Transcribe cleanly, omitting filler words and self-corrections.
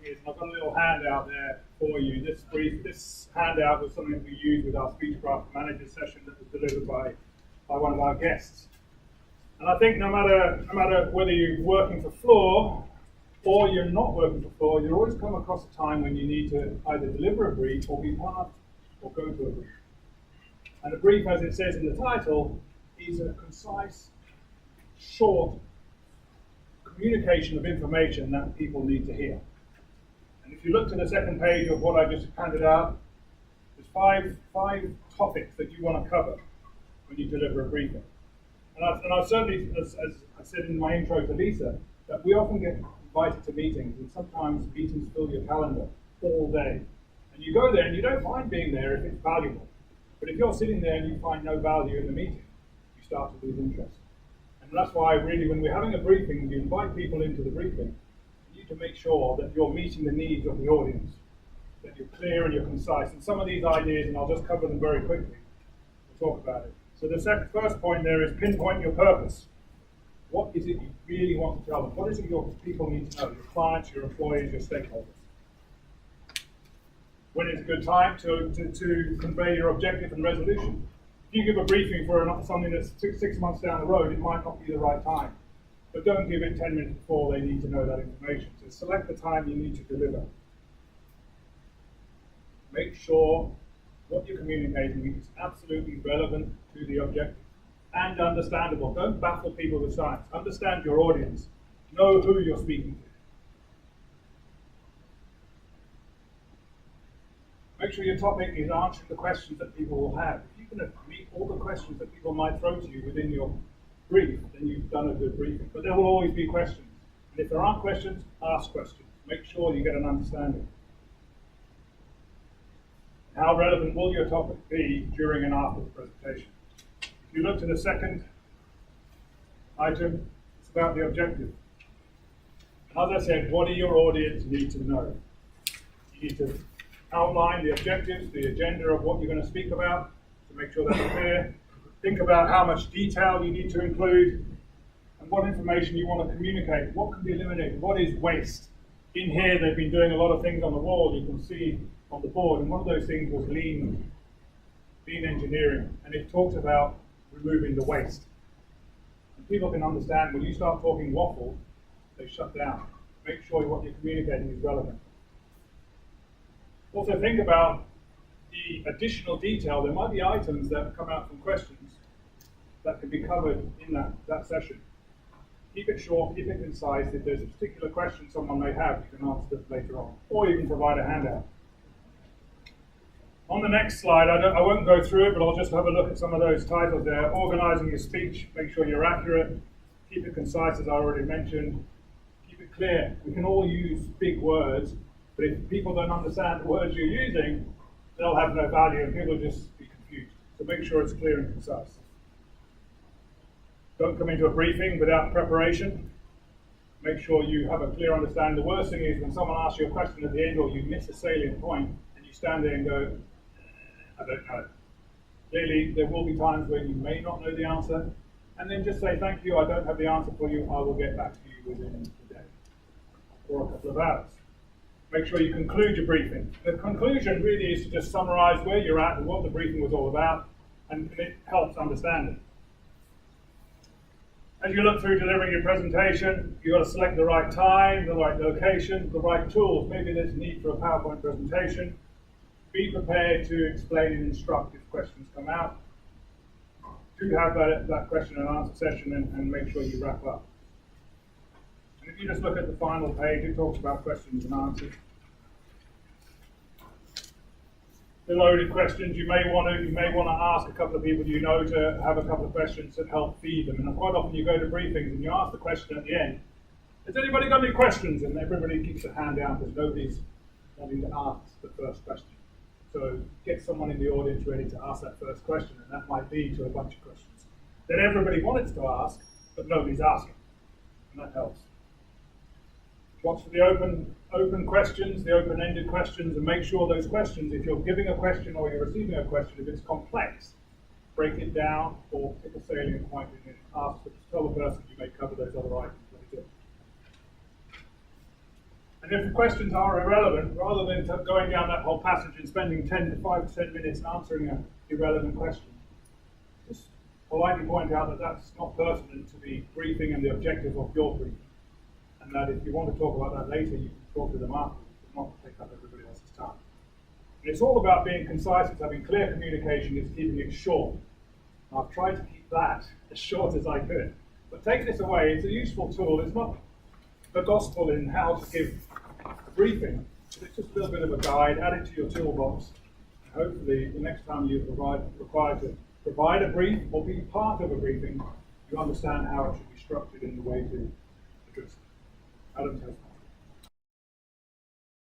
is, and I've got a little handout there for you. This handout was something we used with our Speechcraft Manager session that was delivered by one of our guests. And I think no matter whether you're working for Fluor or you're not working for Fluor, you'll always come across a time when you need to either deliver a brief or be part or go to a brief. And a brief, as it says in the title, is a concise, short communication of information that people need to hear. And if you look to the second page of what I just handed out, there's five topics that you want to cover when you deliver a briefing. And I've certainly, as I said in my intro to Lisa, that we often get invited to meetings, and sometimes meetings fill your calendar all day. And you go there and you don't mind being there if it's valuable. But if you're sitting there and you find no value in the meeting, you start to lose interest. And that's why really when we're having a briefing, you invite people into the briefing, you need to make sure that you're meeting the needs of the audience, that you're clear and you're concise. And some of these ideas, and I'll just cover them very quickly, we'll talk about it. So the first point there is pinpoint your purpose. What is it you really want to tell them? What is it your people need to know? Your clients, your employees, your stakeholders. When is a good time to convey your objective and resolution? If you give a briefing for something that's 6 months down the road, it might not be the right time. But don't give it 10 minutes before they need to know that information. So select the time you need to deliver. Make sure what you're communicating is absolutely relevant to the objective and understandable. Don't baffle people with science. Understand your audience. Know who you're speaking to. Make sure your topic is answering the questions that people will have. If you can meet all the questions that people might throw to you within your brief, then you've done a good briefing. But there will always be questions. And if there aren't questions, ask questions. Make sure you get an understanding. How relevant will your topic be during and after the presentation? If you look to the second item, it's about the objective. As I said, what do your audience need to know? You need to outline the objectives, the agenda of what you're going to speak about, to make sure that's clear. Think about how much detail you need to include, and what information you want to communicate. What can be eliminated? What is waste? In here, they've been doing a lot of things on the wall, you can see on the board, and one of those things was lean engineering, and it talks about removing the waste. And people can understand when you start talking waffle, they shut down. Make sure what you're communicating is relevant. Also think about the additional detail. There might be items that come out from questions that can be covered in that session. Keep it short, keep it concise. If there's a particular question someone may have, you can answer it later on, or you can provide a handout. On the next slide, I won't go through it, but I'll just have a look at some of those titles there. Organising your speech, make sure you're accurate. Keep it concise, as I already mentioned. Keep it clear. We can all use big words, but if people don't understand the words you're using, they'll have no value and people will just be confused. So make sure it's clear and concise. Don't come into a briefing without preparation. Make sure you have a clear understanding. The worst thing is when someone asks you a question at the end or you miss a salient point and you stand there and go, I don't know. Clearly, there will be times where you may not know the answer, and then just say, thank you, I don't have the answer for you, I will get back to you within the day or a couple of hours. Make sure you conclude your briefing. The conclusion really is to just summarize where you're at and what the briefing was all about, and it helps understand it. As you look through delivering your presentation, you've got to select the right time, the right location, the right tools. Maybe there's a need for a PowerPoint presentation. Be prepared to explain and instruct if questions come out. Do have that question and answer session and make sure you wrap up. And if you just look at the final page, it talks about questions and answers. The loaded questions, you may want to ask a couple of people you know to have a couple of questions that help feed them. And quite often you go to briefings and you ask the question at the end, has anybody got any questions? And everybody keeps their hand down because nobody's wanting to ask the first question. So get someone in the audience ready to ask that first question, and that might lead to a bunch of questions that everybody wanted to ask, but nobody's asking, and that helps. Watch for the open questions, the open-ended questions, and make sure those questions, if you're giving a question or you're receiving a question, if it's complex, break it down or pick a salient point and tell the person you may cover those other items later. And if the questions are irrelevant, rather than going down that whole passage and spending 10 to 5 to 10 minutes answering an irrelevant question, just politely point out that that's not pertinent to the briefing and the objective of your briefing. And that if you want to talk about that later, you can talk to them afterwards, but not take up everybody else's time. And it's all about being concise, it's having clear communication, it's keeping it short. And I've tried to keep that as short as I could. But take this away, it's a useful tool. It's not the gospel in how to give a briefing, but it's just a little bit of a guide, add it to your toolbox. And hopefully, the next time you're required to provide a brief or be part of a briefing, you understand how it should be structured in the way to address it. Adam Toastmasters.